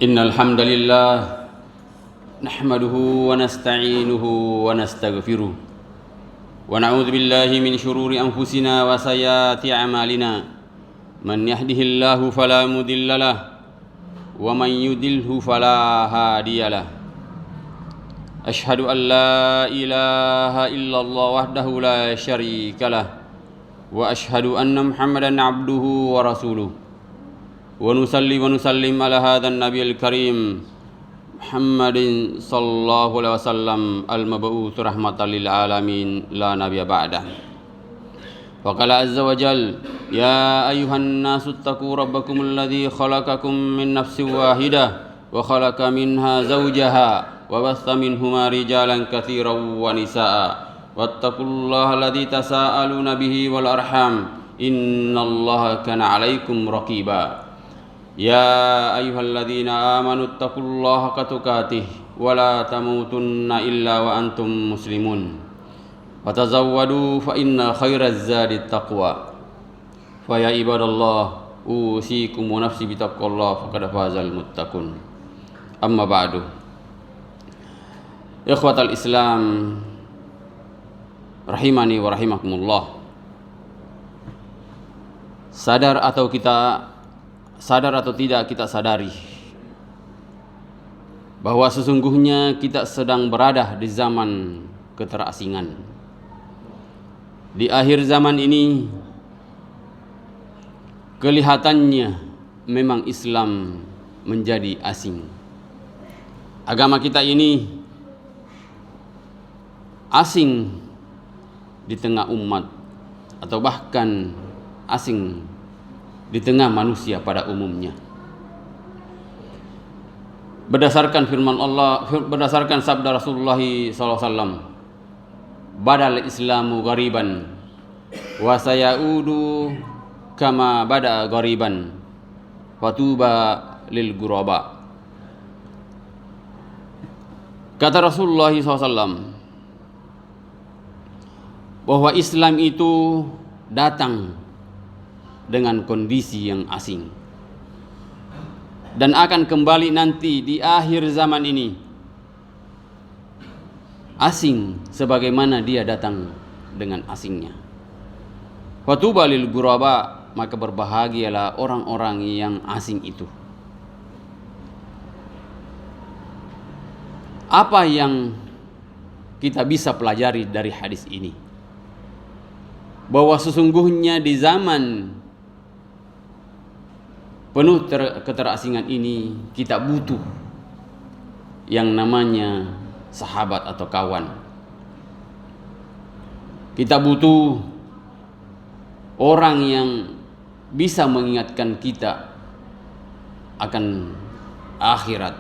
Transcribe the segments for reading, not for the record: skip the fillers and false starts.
إن الحمد لله نحمده ونستعينه ونستغفره ونعوذ بالله من شرور أنفسنا وسيئات أعمالنا من يهده الله فلا مضل له ومن يضلل فلا هادي له أشهد أن لا إله إلا الله وحده لا شريك له وأشهد أن محمدا عبده ورسوله ونصلي ونسلم على هذا النبي الكريم محمد صلى الله عليه وسلم المبعوث رحمة للعالمين لا نبي بعده. وقال عز وجل يا أيها الناس اتقوا ربكم الذي خلقكم من نفس واحدة وخلق منها زوجها وبث منهما رجالا كثيرا ونساء واتقوا الله الذي تساءلون به والأرحام إن الله كان عليكم رقيبا. يا أيها الذين آمنوا اتقوا الله حق تقاته ولا تموتن إلا وأنتم مسلمون وتزودوا فإن خير الزاد التقوى فيا عباد الله أوصيكم ونفسي بتقوى الله فقد فاز المتقون. أما بعد إخوة الإسلام rahimani wa rahimakumullah. Sadar atau tidak kita sadari bahwa sesungguhnya kita sedang berada di zaman keterasingan. Di akhir zaman ini kelihatannya memang Islam menjadi asing. Agama kita ini asing di tengah umat atau bahkan asing di tengah manusia pada umumnya. Berdasarkan firman Allah, berdasarkan sabda Rasulullah SAW, badal Islamu ghariban wa sayaudu kama bada ghariban fatuba lil ghuraba. Kata Rasulullah SAW bahwa Islam itu datang dengan kondisi yang asing dan akan kembali nanti di akhir zaman ini asing sebagaimana dia datang dengan asingnya. Fatuba lil ghuraba, maka berbahagialah orang-orang yang asing itu. Apa yang kita bisa pelajari dari hadis ini? Bahwa sesungguhnya di zaman penuh keterasingan ini kita butuh yang namanya sahabat atau kawan. Kita butuh orang yang bisa mengingatkan kita akan akhirat.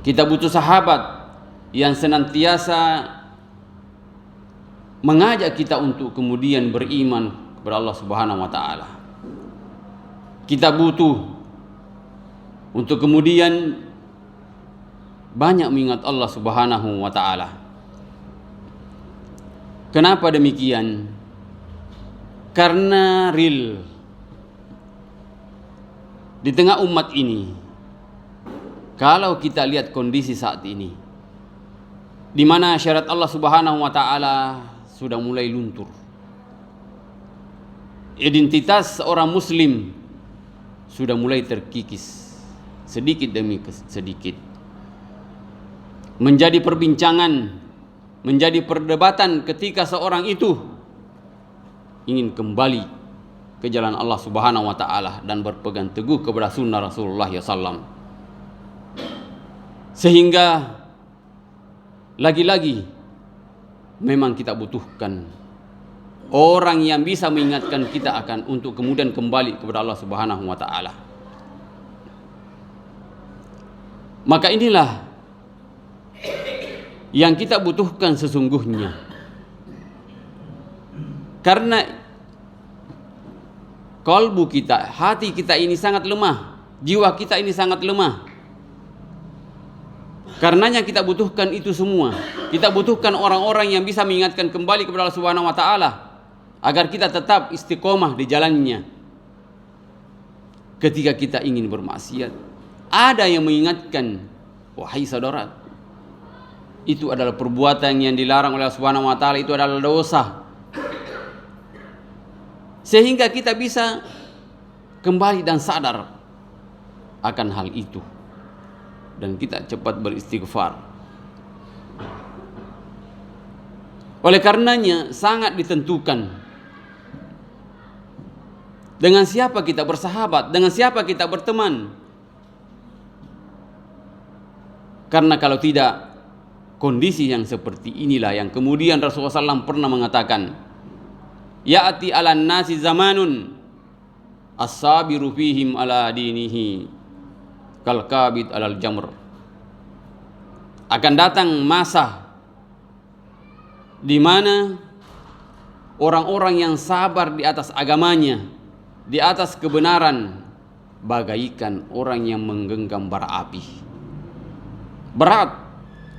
Kita butuh sahabat yang senantiasa mengajak kita untuk kemudian beriman kepada Allah Subhanahu wa taala. Kita butuh untuk kemudian banyak mengingat Allah Subhanahu wa taala. Kenapa demikian? Karena real di tengah umat ini, kalau kita lihat kondisi saat ini, di mana syariat Allah Subhanahu wa taala sudah mulai luntur. Identitas seorang muslim sudah mulai terkikis sedikit demi sedikit. Menjadi perbincangan, menjadi perdebatan ketika seorang itu ingin kembali ke jalan Allah Subhanahu wa taala dan berpegang teguh kepada sunnah Rasulullah SAW. Sehingga lagi-lagi memang kita butuhkan orang yang bisa mengingatkan kita akan untuk kemudian kembali kepada Allah Subhanahu wa taala. Maka inilah yang kita butuhkan sesungguhnya. Karena kalbu kita, hati kita ini sangat lemah, jiwa kita ini sangat lemah. Karenanya kita butuhkan itu semua. Kita butuhkan orang-orang yang bisa mengingatkan kembali kepada Allah Subhanahu wa taala agar kita tetap istiqomah di jalannya. Ketika kita ingin bermaksiat, ada yang mengingatkan, wahai saudara, itu adalah perbuatan yang dilarang oleh Allah Subhanahu wa taala, itu adalah dosa. Sehingga kita bisa kembali dan sadar akan hal itu, dan kita cepat beristighfar. Oleh karenanya sangat ditentukan dengan siapa kita bersahabat, dengan siapa kita berteman. Karena kalau tidak, kondisi yang seperti inilah yang kemudian Rasulullah SAW pernah mengatakan, ya'ati 'alan nasi zamanun as-sabiru fihim ala dinihi kal kabid 'alal jamr. Akan datang masa di mana orang-orang yang sabar di atas agamanya, di atas kebenaran, bagaikan orang yang menggenggam bara api. Berat,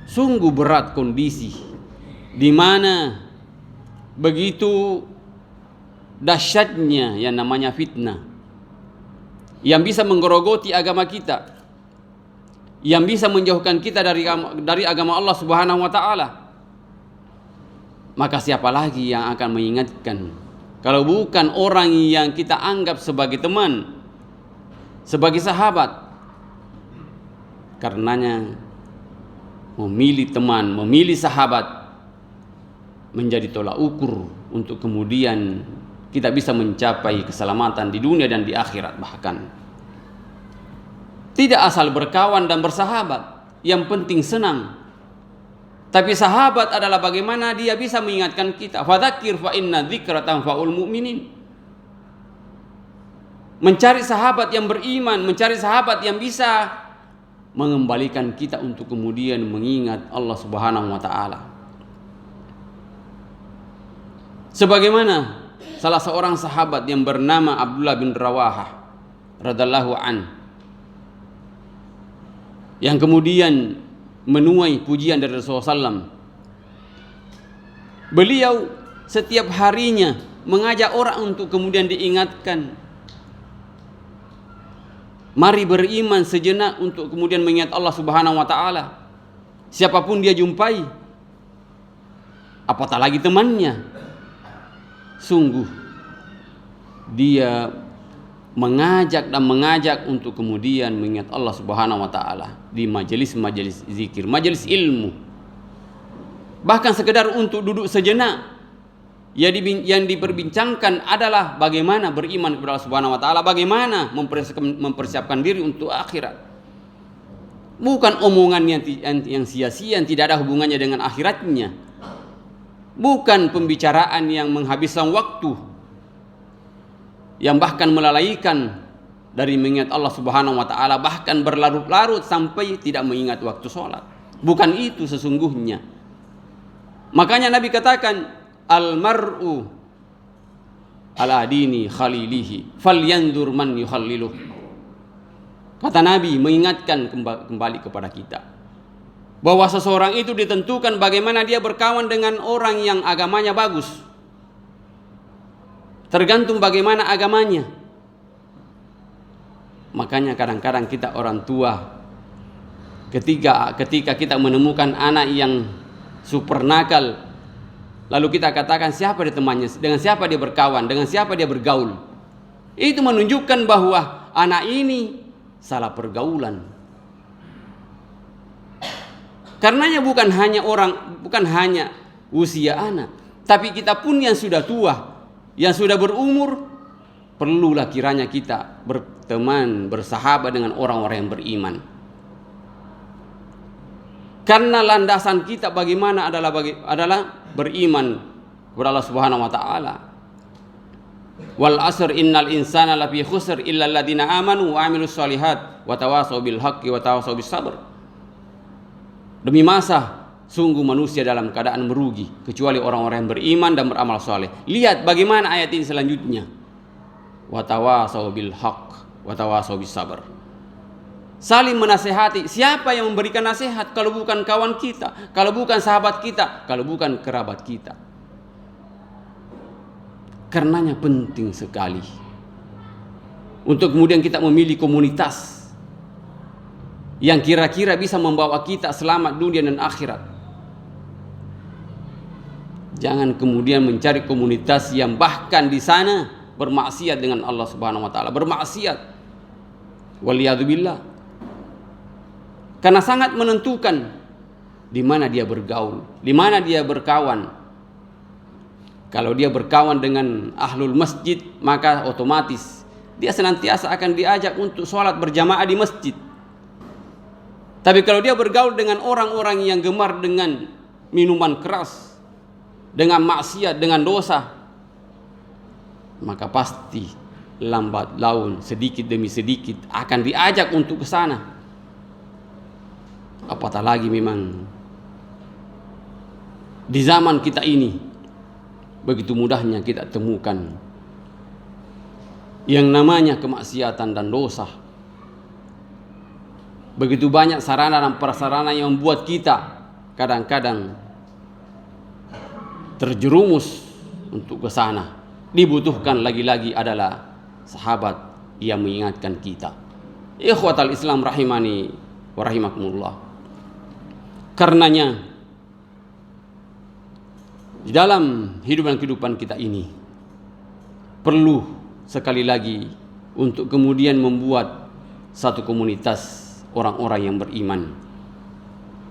sungguh berat kondisi di mana begitu dahsyatnya yang namanya fitnah, yang bisa menggerogoti agama kita, yang bisa menjauhkan kita dari agama Allah Subhanahu wa taala. Maka siapa lagi yang akan mengingatkan kalau bukan orang yang kita anggap sebagai teman, sebagai sahabat? Karenanya memilih teman, memilih sahabat menjadi tolak ukur untuk kemudian kita bisa mencapai keselamatan di dunia dan di akhirat. Bahkan tidak asal berkawan dan bersahabat, yang penting senang. Tapi sahabat adalah bagaimana dia bisa mengingatkan kita. Fadzakir fa inna dzikra tanfa'ul mu'minin. Mencari sahabat yang beriman, mencari sahabat yang bisa mengembalikan kita untuk kemudian mengingat Allah Subhanahu wa taala. Sebagaimana salah seorang sahabat yang bernama Abdullah bin Rawahah radhiyallahu an, yang kemudian menuai pujian dari Rasulullah SAW. Beliau setiap harinya mengajak orang untuk kemudian diingatkan, mari beriman sejenak untuk kemudian mengingat Allah Subhanahu wa taala. Siapapun dia jumpai, apatah lagi temannya, sungguh dia mengajak untuk kemudian mengingat Allah Subhanahu wa taala di majelis-majelis zikir, majelis ilmu. Bahkan sekedar untuk duduk sejenak, yang diperbincangkan adalah bagaimana beriman kepada Allah Subhanahu wa taala, bagaimana mempersiapkan diri untuk akhirat. Bukan omongan yang sia-sia, yang tidak ada hubungannya dengan akhiratnya. Bukan pembicaraan yang menghabiskan waktu, yang bahkan melalaikan dari mengingat Allah Subhanahu wa taala, bahkan berlarut-larut sampai tidak mengingat waktu sholat. Bukan itu sesungguhnya. Makanya Nabi katakan, al-mar'u ala dini khalilihi falyanzur man yukhalliluh. Kata Nabi mengingatkan kembali kepada kita bahwa seseorang itu ditentukan bagaimana dia berkawan dengan orang yang agamanya bagus. Tergantung bagaimana agamanya. Makanya kadang-kadang kita orang tua, ketika kita menemukan anak yang super nakal, lalu kita katakan siapa dia temannya, dengan siapa dia berkawan, dengan siapa dia bergaul, itu menunjukkan bahwa anak ini salah pergaulan. Karenanya bukan hanya usia anak, tapi kita pun yang sudah tua, yang sudah berumur, perlulah kiranya kita berteman, bersahabat dengan orang-orang yang beriman. Karena landasan kita bagaimana adalah beriman kepada Allah Subhanahu wa taala. Wal asr innal insana lafi khusr illa alladziina amanu wa 'amilus shalihat wa tawashaw bil haqqi wa tawashaw bis sabr. Demi masa sungguh manusia dalam keadaan merugi kecuali orang-orang yang beriman dan beramal saleh. Lihat bagaimana ayat ini selanjutnya. Wa tawashaw bil haqq wa tawashaw bis sabr. Saling menasehati. Siapa yang memberikan nasihat kalau bukan kawan kita, kalau bukan sahabat kita, kalau bukan kerabat kita? Karenanya penting sekali untuk kemudian kita memilih komunitas yang kira-kira bisa membawa kita selamat dunia dan akhirat. Jangan kemudian mencari komunitas yang bahkan di sana bermaksiat dengan Allah Subhanahu wa taala, bermaksiat. Waliyadzubillah. Karena sangat menentukan di mana dia bergaul, di mana dia berkawan. Kalau dia berkawan dengan ahlul masjid, maka otomatis dia senantiasa akan diajak untuk sholat berjamaah di masjid. Tapi kalau dia bergaul dengan orang-orang yang gemar dengan minuman keras, dengan maksiat, dengan dosa, maka pasti lambat laun, sedikit demi sedikit akan diajak untuk ke sana. Apatah lagi memang di zaman kita ini begitu mudahnya kita temukan yang namanya kemaksiatan dan dosa. Begitu banyak sarana dan prasarana yang membuat kita kadang-kadang terjerumus untuk ke sana. Dibutuhkan lagi-lagi adalah sahabat yang mengingatkan kita. Ikhwatal Islam rahimani wa rahimakumullah. Karenanya di dalam hidup dan kehidupan kita ini perlu sekali lagi untuk kemudian membuat satu komunitas orang-orang yang beriman,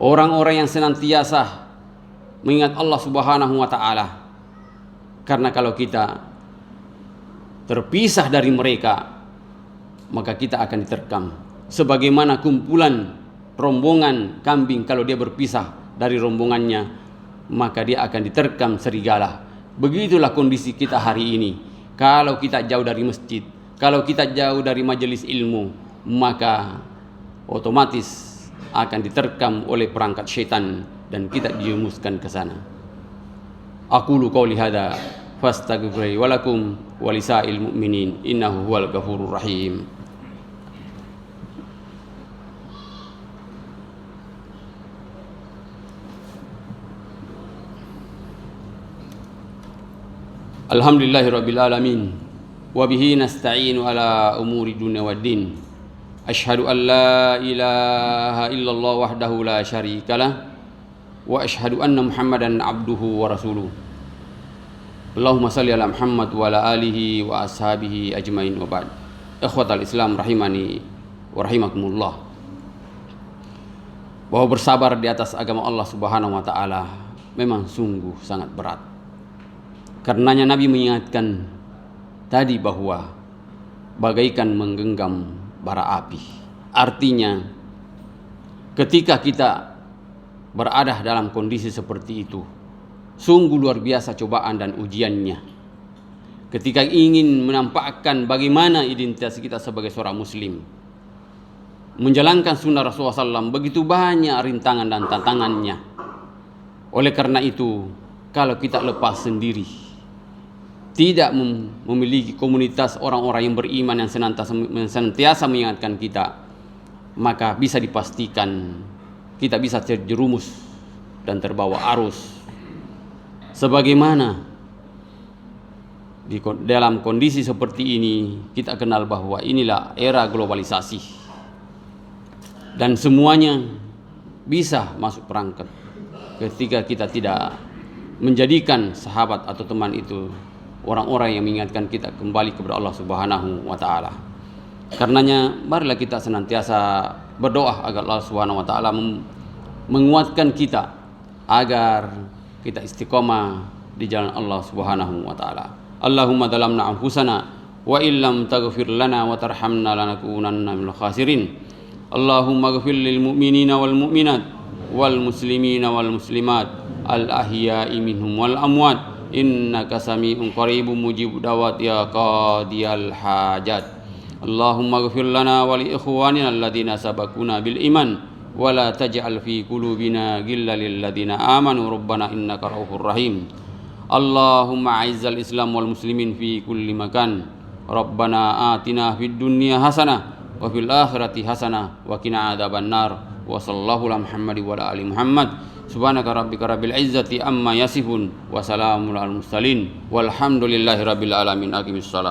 orang-orang yang senantiasa mengingat Allah Subhanahu wa taala. Karena kalau kita terpisah dari mereka, maka kita akan diterkam sebagaimana kumpulan rombongan kambing kalau dia berpisah dari rombongannya, maka dia akan diterkam serigala. Begitulah kondisi kita hari ini. Kalau kita jauh dari masjid, kalau kita jauh dari majelis ilmu, maka otomatis akan diterkam oleh perangkat syaitan dan kita dijumuskan ke sana. Aqulu qouli hadza fastaghfiru wa lakum wa lisa'il mu'minin innahu huwal ghafurur rahim. Alhamdulillahirabbil alamin wa bihi nasta'inu ala umuri dunya waddin. Asyhadu an la ilaha illallah wahdahu la syarikalah wa asyhadu anna Muhammadan abduhu wa rasuluh. Allahumma salli ala Muhammad wa ala alihi wa ashabihi ajmain wa ba'd. Ikhwatal Islam rahimani wa rahimakumullah. Bahwa bersabar di atas agama Allah Subhanahu wa taala memang sungguh sangat berat. Karenanya Nabi mengingatkan tadi bahwa bagaikan menggenggam bara api. Artinya ketika kita berada dalam kondisi seperti itu, sungguh luar biasa cobaan dan ujiannya. Ketika ingin menampakkan bagaimana identitas kita sebagai seorang muslim, menjalankan sunnah Rasulullah SAW, begitu banyak rintangan dan tantangannya. Oleh karena itu, kalau kita lepas sendiri, tidak memiliki komunitas orang-orang yang beriman yang senantiasa mengingatkan kita, maka bisa dipastikan kita bisa terjerumus dan terbawa arus. Sebagaimana dalam kondisi seperti ini kita kenal bahwa inilah era globalisasi dan semuanya bisa masuk perangkat ketika kita tidak menjadikan sahabat atau teman itu orang-orang yang mengingatkan kita kembali kepada Allah Subhanahu wa taala. Karenanya marilah kita senantiasa berdoa agar Allah Subhanahu wa taala menguatkan kita agar kita istiqomah di jalan Allah Subhanahu wa taala. Allahumma dalamna anfusana wa illam taghfir lana wa tarhamna lanakunanna minal khasirin. Allahumma ighfir lil mu'minina wal mu'minat wal muslimina wal muslimat al ahya'i minhum wal amwat. Innaka sami'un qaribun mujibud da'wat ya qadiyal hajat. Allahumma ighfir lana wa li ikhwanina alladhina sabaquna bil iman wa la taj'al fi qulubina ghillan lil ladzina amanu rabbana innaka ra'ufur rahim. Allahumma a'izzal islam wal muslimin fi kulli makan. Rabbana atina fid dunya hasanah wa fil akhirati hasanah wa qina adzabannar. Wa sallallahu ala Muhammad wa ala ali Muhammad. Subhanaka rabbika rabbil izzati amma yasifun wa salamun alal mursalin walhamdulillahi rabbil alamin. Aqimissalam.